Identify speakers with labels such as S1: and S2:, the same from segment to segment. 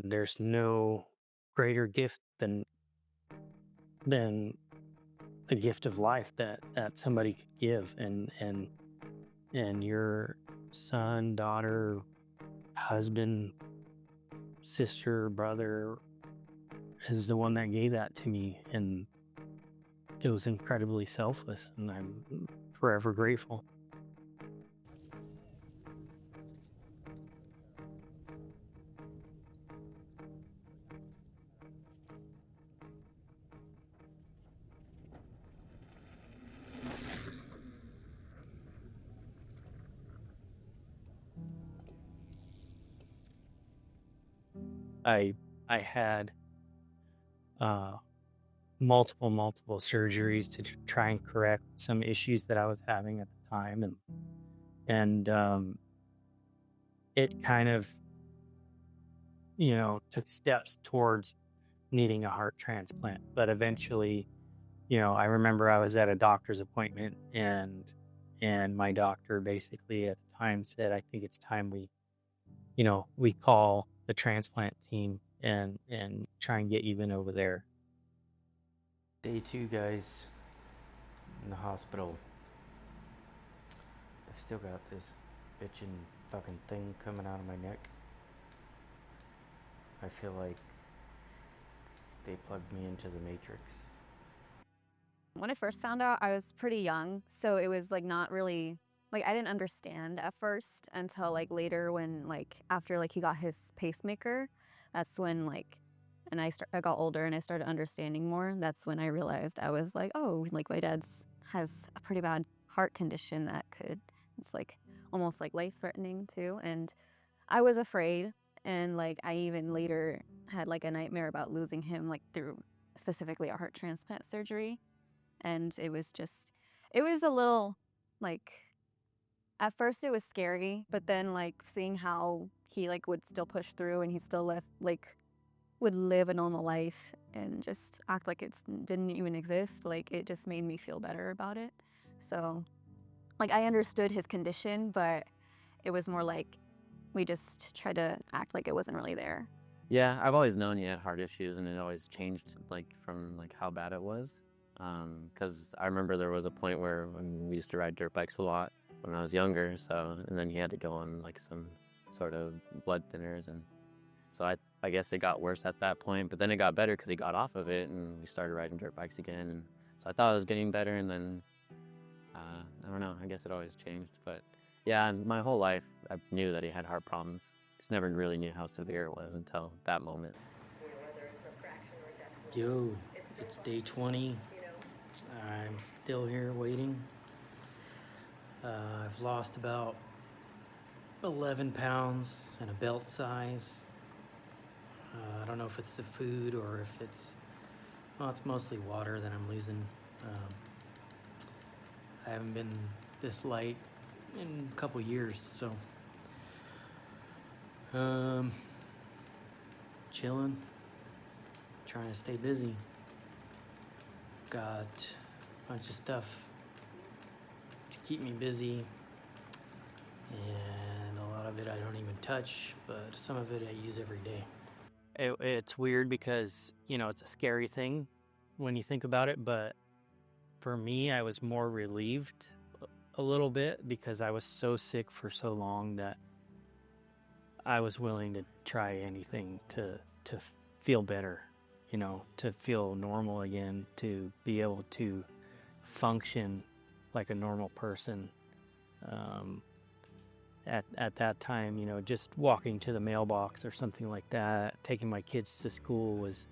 S1: There's no greater gift than the gift of life that somebody could give, and your son, daughter, husband, sister, brother is the one that gave that to me, and it was incredibly selfless, and I'm forever grateful. I I had uh, multiple surgeries to try and correct some issues that I was having at the time, and it kind of took steps towards needing a heart transplant. But eventually, I remember I was at a doctor's appointment, and my doctor basically at the time said, "I think it's time we call the transplant team and try and get you in over there."
S2: Day two, guys, in the hospital. I've still got this bitchin' fucking thing coming out of my neck. I feel like they plugged me into the Matrix.
S3: When I first found out, I was pretty young, so it was like not really like I didn't understand at first until like later when like after like he got his pacemaker. That's when and I got older and I started understanding more. That's when I realized I was like, oh, like my dad's has a pretty bad heart condition that it's like almost like life threatening too. And I was afraid, and like I even later had like a nightmare about losing him like through specifically a heart transplant surgery. And it was a little like at first it was scary, but then like seeing how he like would still push through and he still left like would live a normal life and just act like it didn't even exist, like it just made me feel better about it. So like I understood his condition, but it was more like we just tried to act like it wasn't really there.
S2: Yeah, I've always known he had heart issues, and it always changed like from like how bad it was. Because I remember there was a point where when we used to ride dirt bikes a lot when I was younger. So and then he had to go on like some sort of blood thinners, and so I guess it got worse at that point. But then it got better because he got off of it, and we started riding dirt bikes again. And so I thought it was getting better, and then I don't know. I guess it always changed, but yeah, and my whole life I knew that he had heart problems. Just never really knew how severe it was until that moment.
S1: Yo, it's day 20. I'm still here waiting. I've lost about 11 pounds and a belt size. I don't know if it's the food or if it's mostly water that I'm losing. Um, I haven't been this light in a couple years, so um, chilling, trying to stay busy. Got a bunch of stuff to keep me busy, and a lot of it I don't even touch, but some of it I use every day. It's weird because, it's a scary thing when you think about it, but for me, I was more relieved a little bit because I was so sick for so long that I was willing to try anything to feel better, to feel normal again, to be able to function like a normal person. Um, at that time, just walking to the mailbox or something like that, taking my kids to school was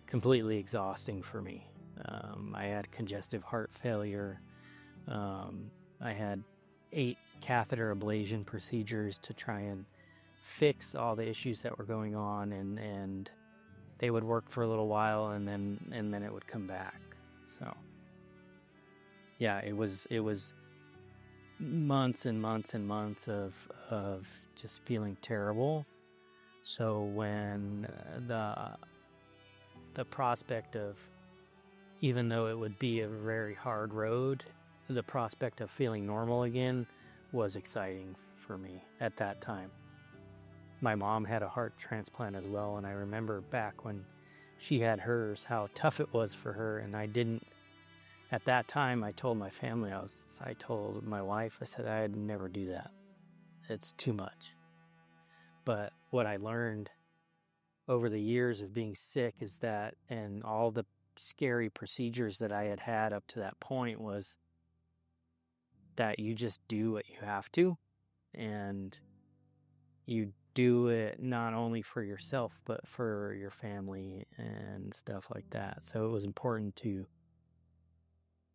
S1: completely exhausting for me. I had congestive heart failure. I had 8 catheter ablation procedures to try and fix all the issues that were going on, and they would work for a little while, and then it would come back. So yeah, it was months and months and months of just feeling terrible. So when the prospect of, even though it would be a very hard road, the prospect of feeling normal again was exciting for me at that time. My mom had a heart transplant as well, and I remember back when she had hers, how tough it was for her, and I didn't. At that time, I told my family, I told my wife, I said I'd never do that. It's too much. But what I learned over the years of being sick is that, and all the scary procedures that I had up to that point, was that you just do what you have to, and you do it not only for yourself, but for your family and stuff like that. So it was important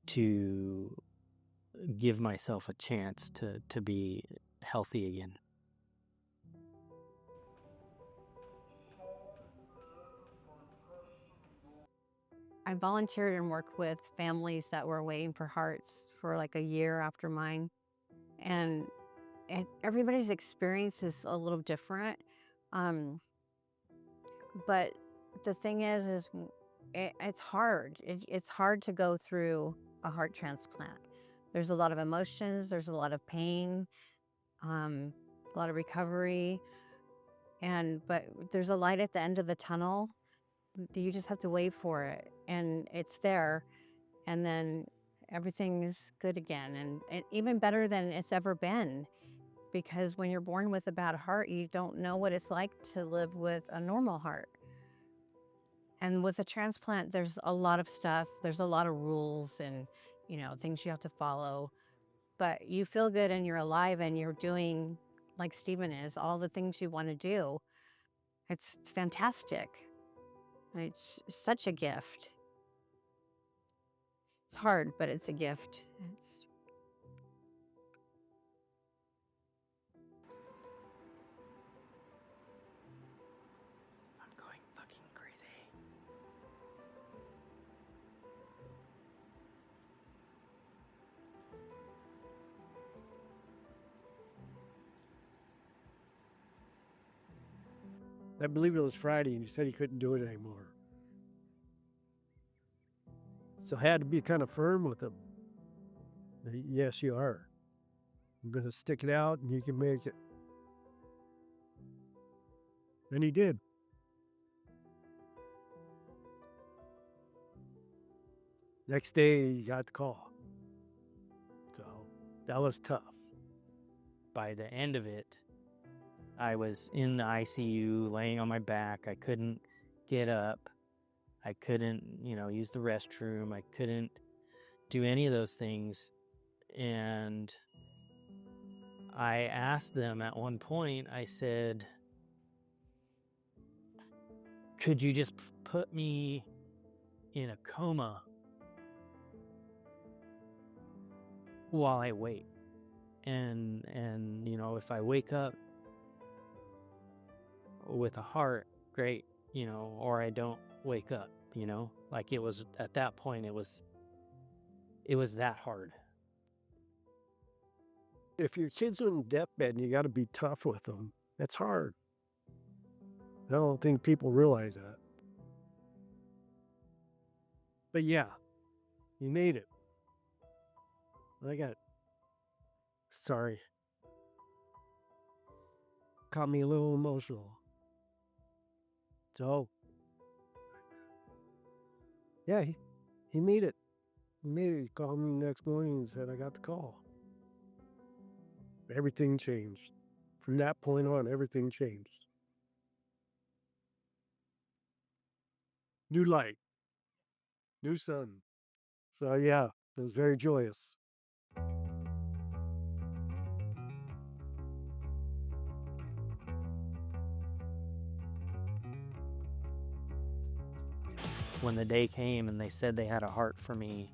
S1: to give myself a chance to be healthy again.
S4: I volunteered and worked with families that were waiting for hearts for like a year after mine. And everybody's experience is a little different. But the thing is it's hard. It's hard to go through a heart transplant. There's a lot of emotions, there's a lot of pain, a lot of recovery. But there's a light at the end of the tunnel. You just have to wait for it, and it's there, and then everything is good again, and even better than it's ever been. Because when you're born with a bad heart, you don't know what it's like to live with a normal heart. And with a transplant, there's a lot of stuff. There's a lot of rules and, things you have to follow. But you feel good and you're alive and you're doing, like Stephen is, all the things you want to do. It's fantastic. It's such a gift. It's hard, but it's a gift.
S1: I'm going fucking crazy.
S5: I believe it was Friday, and he said he couldn't do it anymore. So I had to be kind of firm with him. Yes, you are. I'm going to stick it out, and you can make it. And he did. Next day, he got the call. So that was tough.
S1: By the end of it, I was in the ICU, laying on my back. I couldn't get up. I couldn't, use the restroom. I couldn't do any of those things. And I asked them at one point, I said, could you just put me in a coma while I wait? And if I wake up with a heart, great, or I don't wake up, like it was at that point, it was that hard.
S5: If your kid's in deathbed, you got to be tough with them. That's hard. I don't think people realize that. But yeah, you made it. Sorry. Caught me a little emotional. So, yeah, he made it. He made it. He called me the next morning and said, I got the call. Everything changed. From that point on, everything changed. New light. New sun. So yeah, it was very joyous.
S1: When the day came and they said they had a heart for me,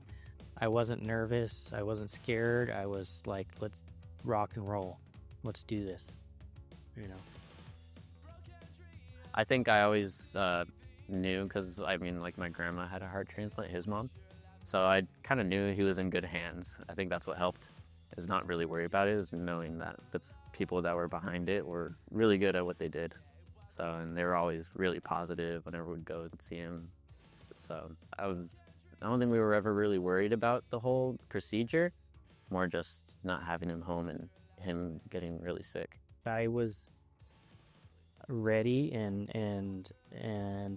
S1: I wasn't nervous. I wasn't scared. I was like, let's rock and roll. Let's do this.
S2: I think I always knew, because my grandma had a heart transplant, his mom. So I kind of knew he was in good hands. I think that's what helped, is not really worry about it, is knowing that the people that were behind it were really good at what they did. So, and they were always really positive whenever we'd go and see him. So I don't think we were ever really worried about the whole procedure, more just not having him home and him getting really sick.
S1: I was ready and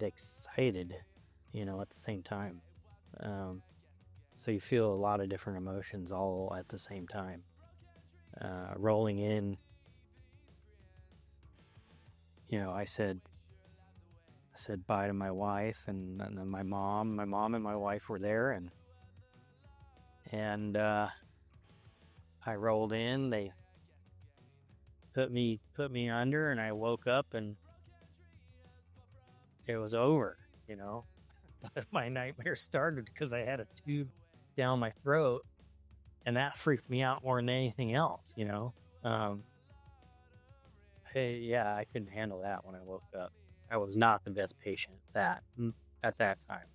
S1: excited, you know, at the same time. So you feel a lot of different emotions all at the same time. Rolling in, you know, I said bye to my wife, and then my mom and my wife were there, and I rolled in. They put me under, and I woke up, and it was over, you know. But my nightmare started because I had a tube down my throat, and that freaked me out more than anything else, you know. Hey, yeah, I couldn't handle that when I woke up. I was not the best patient at that time.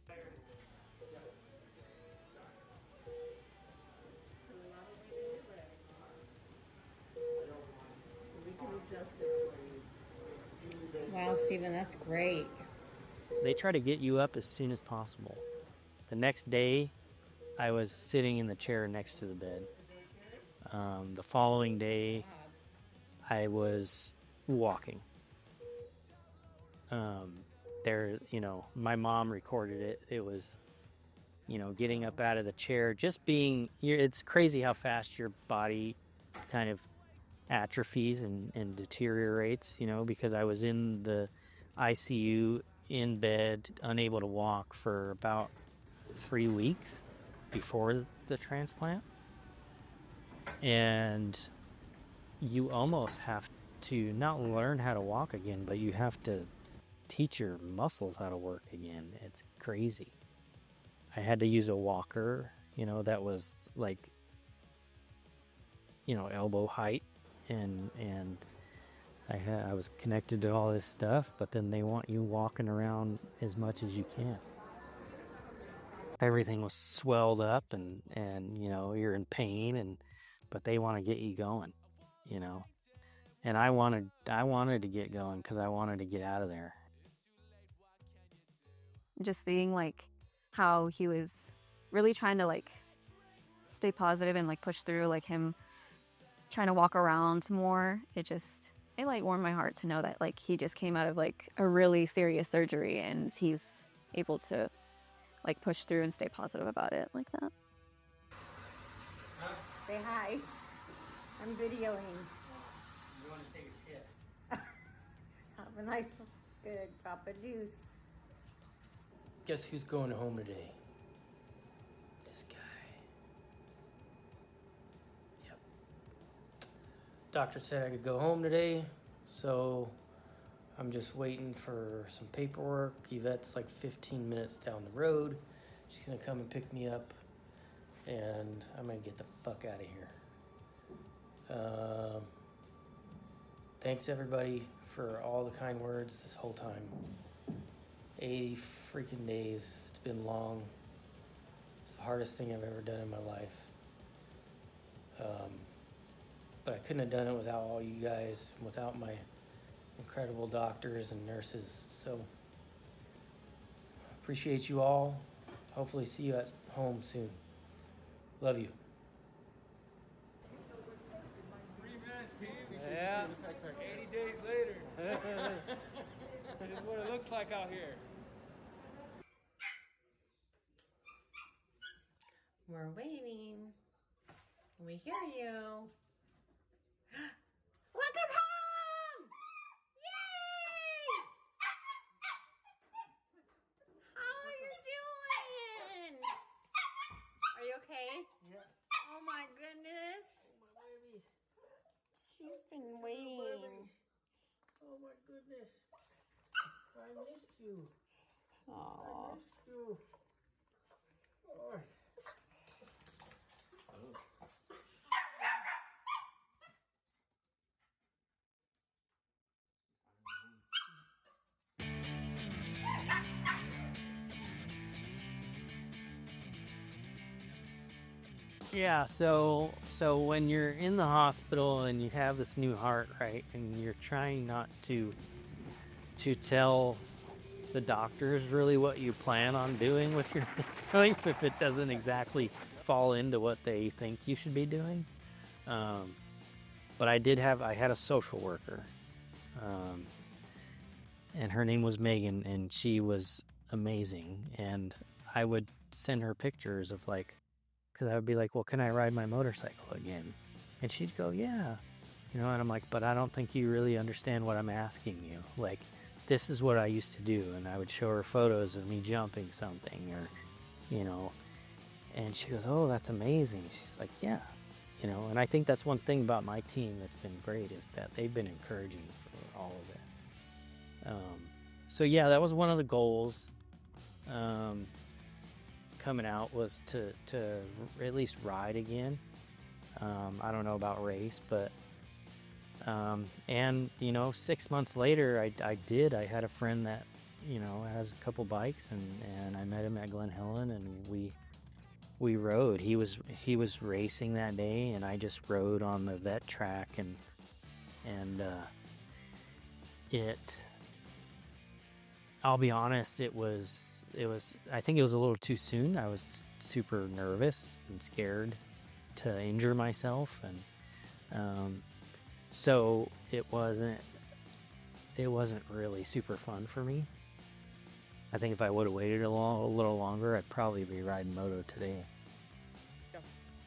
S4: Wow, Stephen, that's great.
S1: They try to get you up as soon as possible. The next day, I was sitting in the chair next to the bed. The following day, I was walking. There, you know, my mom recorded it. It was, you know, getting up out of the chair, just being. It's crazy how fast your body kind of atrophies and deteriorates, you know, because I was in the ICU in bed, unable to walk for about 3 weeks before the transplant. And you almost have to not learn how to walk again, but you have to teach your muscles how to work again. It's crazy. I had to use a walker, you know, that was like, you know, elbow height, and I was connected to all this stuff, but then they want you walking around as much as you can. Everything was swelled up, and you know, you're in pain, but they want to get you going, you know. And I wanted to get going because I wanted to get out of there.
S3: Just seeing like how he was really trying to like stay positive and like push through, like him trying to walk around more, it like warmed my heart to know that like he just came out of like a really serious surgery and he's able to like push through and stay positive about it like that.
S4: Say hi. I'm videoing.
S1: You want to take a shit?
S4: Have a nice, good drop of juice.
S1: Guess who's going home today? This guy. Yep. Doctor said I could go home today, so I'm just waiting for some paperwork. Yvette's like 15 minutes down the road. She's gonna come and pick me up, and I'm gonna get the fuck out of here. Thanks everybody for all the kind words this whole time. 80 freaking days. It's been long. It's the hardest thing I've ever done in my life. But I couldn't have done it without all you guys, without my incredible doctors and nurses. So appreciate you all. Hopefully see you at home soon. Love you.
S6: Yeah, 80 days later. This is what it looks like out here.
S4: We're waiting. We hear you. Welcome home! Yay! How are you doing? Are you okay?
S6: Yeah.
S4: Oh my goodness.
S6: My baby.
S4: She's been waiting.
S6: Oh my goodness. I missed you.
S4: Aww.
S6: I missed you. Oh.
S1: Yeah, so when you're in the hospital and you have this new heart, right, and you're trying not to tell the doctors really what you plan on doing with your life if it doesn't exactly fall into what they think you should be doing. But I had a social worker. and her name was Megan, and she was amazing. And I would send her pictures of like, because I would be like, well, can I ride my motorcycle again? And she'd go, yeah. And I'm like, but I don't think you really understand what I'm asking you. Like, this is what I used to do. And I would show her photos of me jumping something or, and she goes, oh, that's amazing. She's like, yeah, and I think that's one thing about my team that's been great is that they've been encouraging for all of it. So yeah, that was one of the goals coming out was to at least ride again. I don't know about race, but and 6 months later I had a friend that has a couple bikes, and I met him at Glen Helen, and we rode. He was racing that day, and I just rode on the vet track, and I'll be honest, it was I think it was a little too soon. I was super nervous and scared to injure myself, and so it wasn't really super fun for me. I think if I would have waited a little longer, I'd probably be riding moto today.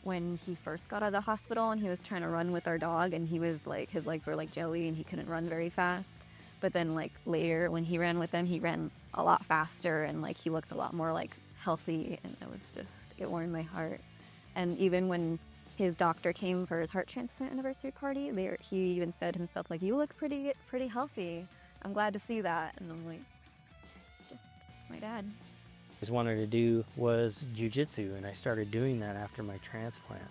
S3: When he first got out of the hospital and he was trying to run with our dog, and he was like, his legs were like jelly and he couldn't run very fast. But then like later when he ran with them, he ran a lot faster, and like he looked a lot more like healthy, and it warmed my heart. And even when his doctor came for his heart transplant anniversary party, he even said himself, like, you look pretty healthy. I'm glad to see that. And I'm like, it's my dad.
S1: I wanted to do was jiu-jitsu, and I started doing that after my transplant.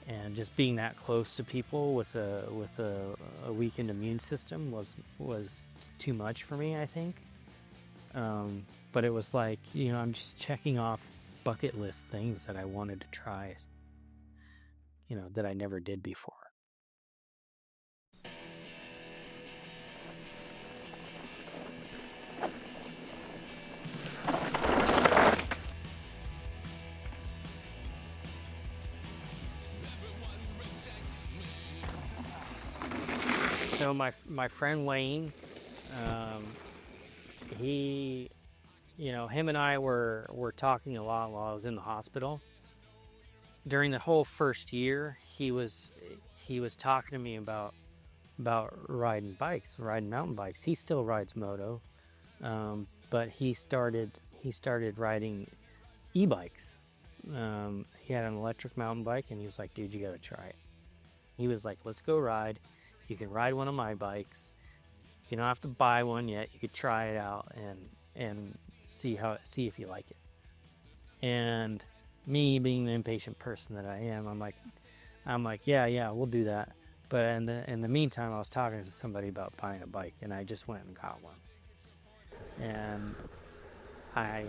S1: And just being that close to people with a weakened immune system was too much for me, I think. But it was like, I'm just checking off bucket list things that I wanted to try, that I never did before. So my friend Wayne, he, him and I were talking a lot while I was in the hospital. During the whole first year, he was talking to me about riding mountain bikes. He still rides moto, but he started riding e-bikes. He had an electric mountain bike, and he was like, dude, you gotta try it. He was like, let's go ride. You can ride one of my bikes. You don't have to buy one yet. You could try it out and see if you like it. And me being the impatient person that I am, I'm like, yeah, we'll do that. But in the meantime, I was talking to somebody about buying a bike, and I just went and got one. And I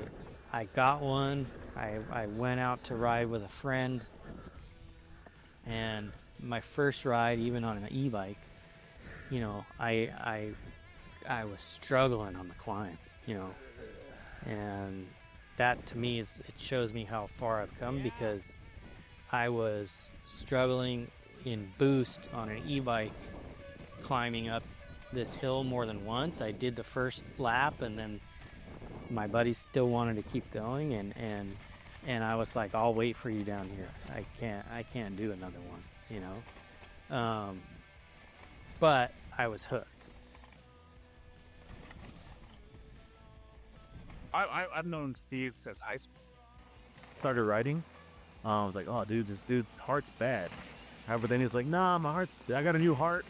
S1: got one. I went out to ride with a friend, and my first ride, even on an e-bike, I was struggling on the climb, and that to me it shows me how far I've come, because I was struggling in boost on an e-bike climbing up this hill more than once. I did the first lap, and then my buddies still wanted to keep going, and I was like, I'll wait for you down here. I can't do another one, but I was hooked.
S7: I've known Steve since high school. Started riding. I was like, oh, dude, this dude's heart's bad. However, then he's like, nah, I got a new heart.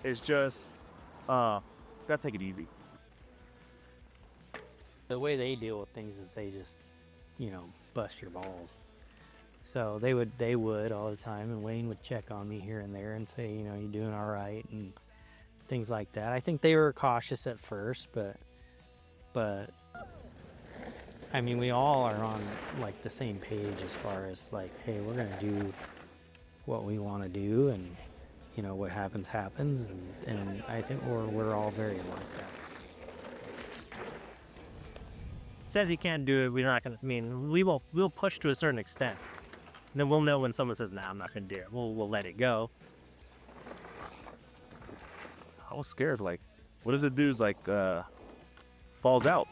S7: It's just, gotta take it easy.
S1: The way they deal with things is they just, bust your balls. So they would all the time, and Wayne would check on me here and there and say, you doing all right, and things like that. I think they were cautious at first, but I mean, we all are on like the same page as far as like, hey, we're gonna do what we want to do, and what happens, and I think we're all very like that.
S8: Says he can't do it, we're not gonna. I mean, we'll push to a certain extent. And then we'll know when someone says, nah, I'm not gonna do it. We'll let it go.
S7: I was scared. Like, what if the dude's like, falls out.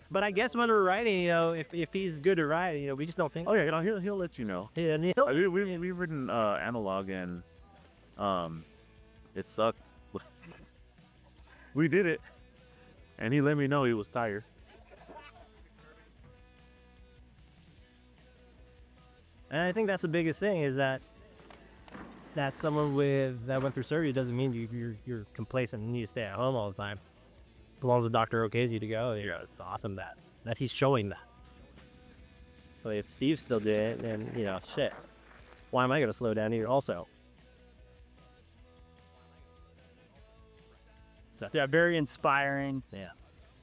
S8: But I guess when we're riding, if he's good to ride, we just don't think.
S7: Oh yeah, he'll let you know.
S8: Yeah, and
S7: We've ridden analog and it sucked. We did it, and he let me know he was tired.
S8: And I think that's the biggest thing is that someone that went through surgery doesn't mean you're complacent and you stay at home all the time. As long as the doctor okays you to go, it's awesome that he's showing that. But if Steve's still doing it, then shit. Why am I gonna slow down here also? So yeah, very inspiring. Yeah,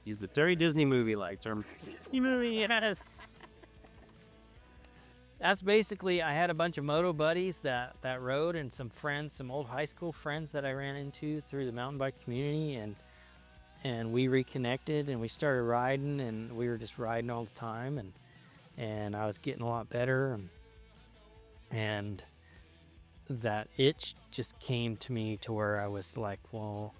S8: he's the very Disney movie-like term. Yes. That's basically, I had a bunch of moto buddies that rode, and some friends, some old high school friends that I ran into through the mountain bike community, and we reconnected and we started riding, and we were just riding all the time, and I was getting a lot better, and that itch just came to me to where I was like, well,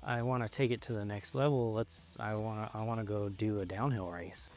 S8: I want to take it to the next level. I want to go do a downhill race.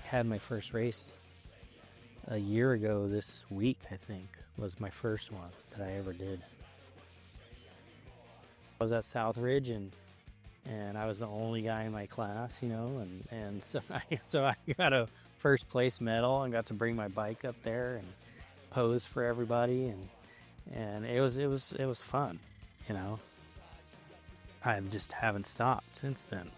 S8: Had my first race a year ago this week, I think, was my first one that I ever did. I was at Southridge and I was the only guy in my class, and so I got a first place medal and got to bring my bike up there and pose for everybody, and it was fun, I just haven't stopped since then.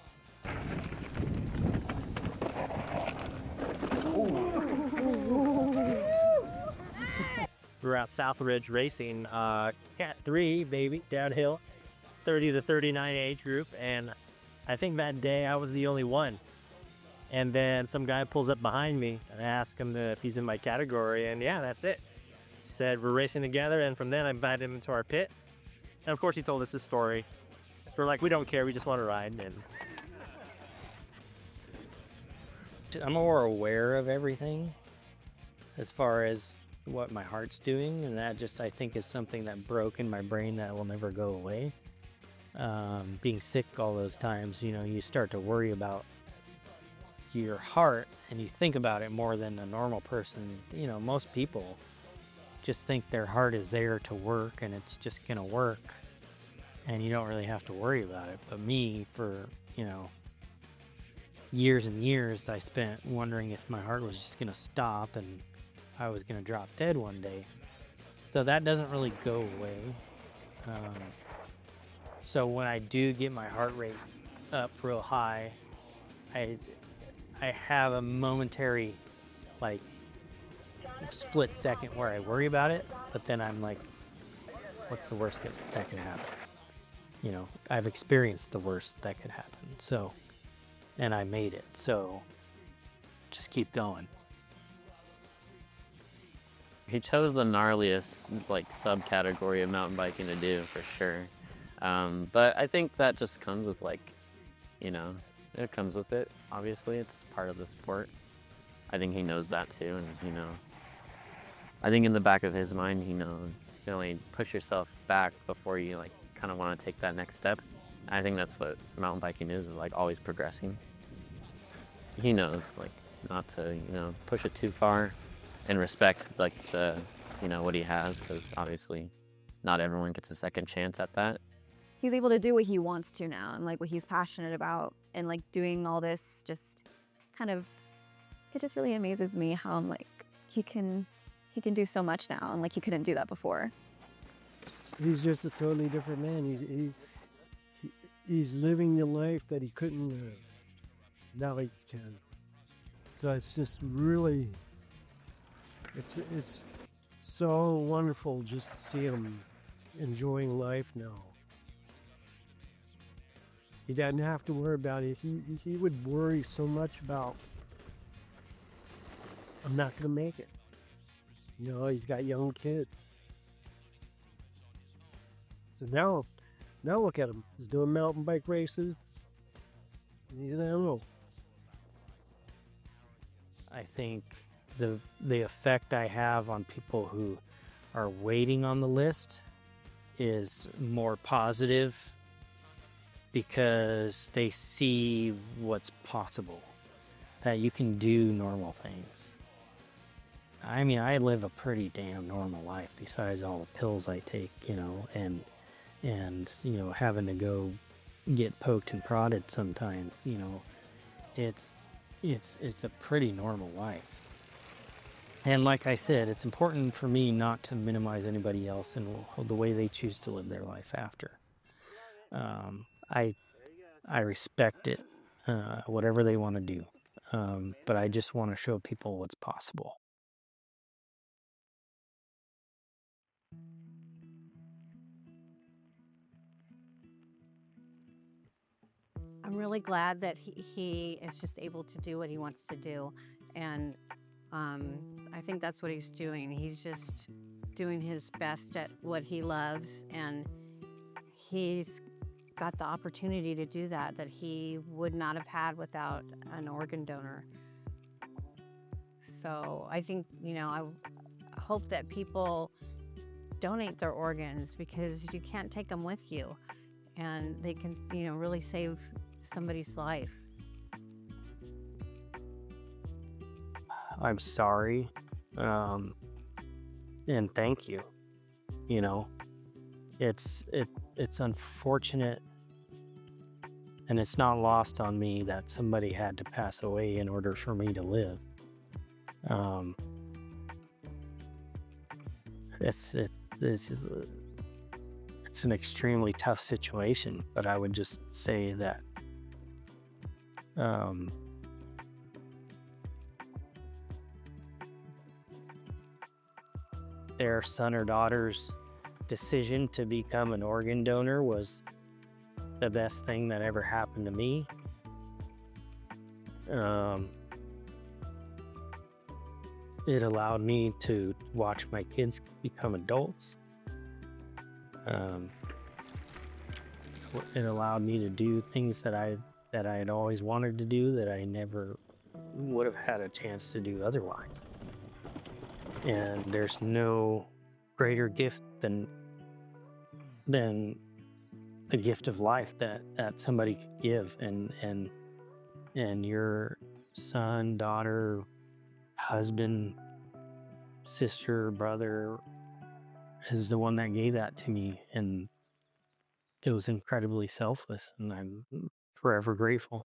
S8: We're at Southridge racing, Cat 3, baby, downhill, 30 to 39 age group, and I think that day I was the only one. And then some guy pulls up behind me, and I asked him if he's in my category, and yeah, that's it. He said, we're racing together, and from then I invited him into our pit. And of course he told us his story. We're like, we don't care, we just want to ride. And I'm more aware of everything as far as what my heart's doing, and that just, I think, is something that broke in my brain that will never go away. Being sick all those times, you start to worry about your heart, and you think about it more than a normal person. Most people just think their heart is there to work, and it's just gonna work, and you don't really have to worry about it. But me, for years and years, I spent wondering if my heart was just gonna stop and I was gonna drop dead one day. So that doesn't really go away. So when I do get my heart rate up real high, I have a momentary, split second where I worry about it, but then I'm like, what's the worst that could happen? I've experienced the worst that could happen. So, and I made it. So just keep going.
S2: He chose the gnarliest subcategory of mountain biking to do for sure. But I think that just comes with it comes with it. Obviously, it's part of the sport. I think he knows that too, and I think in the back of his mind, he knows you can only push yourself back before you kind of want to take that next step. I think that's what mountain biking is always progressing. He knows not to push it too far, and respect the what he has, because obviously not everyone gets a second chance at that.
S3: He's able to do what he wants to now, and what he's passionate about, and doing all this just kind of, it just really amazes me how he can do so much now, and he couldn't do that before.
S5: He's just a totally different man. He's living the life that he couldn't live. Now he can. So it's just really, it's so wonderful just to see him enjoying life now. He doesn't have to worry about it. He would worry so much about I'm not going to make it. You know, he's got young kids. So now look at him. He's doing mountain bike races. He's an animal.
S8: I think the effect I have on people who are waiting on the list is more positive because they see what's possible, that you can do normal things. I mean, I live a pretty damn normal life besides all the pills I take, you know, and you know, having to go get poked and prodded sometimes, you know. It's a pretty normal life. And like I said, it's important for me not to minimize anybody else and the way they choose to live their life after. I respect it, whatever they want to do. But I just want to show people what's possible.
S4: I'm really glad that he is just able to do what he wants to do. And I think that's what he's doing. He's just doing his best at what he loves. And he's got the opportunity to do that he would not have had without an organ donor. So I think, you know, I hope that people donate their organs because you can't take them with you. And they can, you know, really save somebody's life.
S8: I'm sorry, and thank you. You know, it's unfortunate, and it's not lost on me that somebody had to pass away in order for me to live. It's an extremely tough situation, but I would just say that their son or daughter's decision to become an organ donor was the best thing that ever happened to me. It allowed me to watch my kids become adults. It allowed me to do things that I had always wanted to do that I never would have had a chance to do otherwise. And there's no greater gift than the gift of life that somebody could give. And your son, daughter, husband, sister, brother is the one that gave that to me, and it was incredibly selfless, and I'm forever grateful.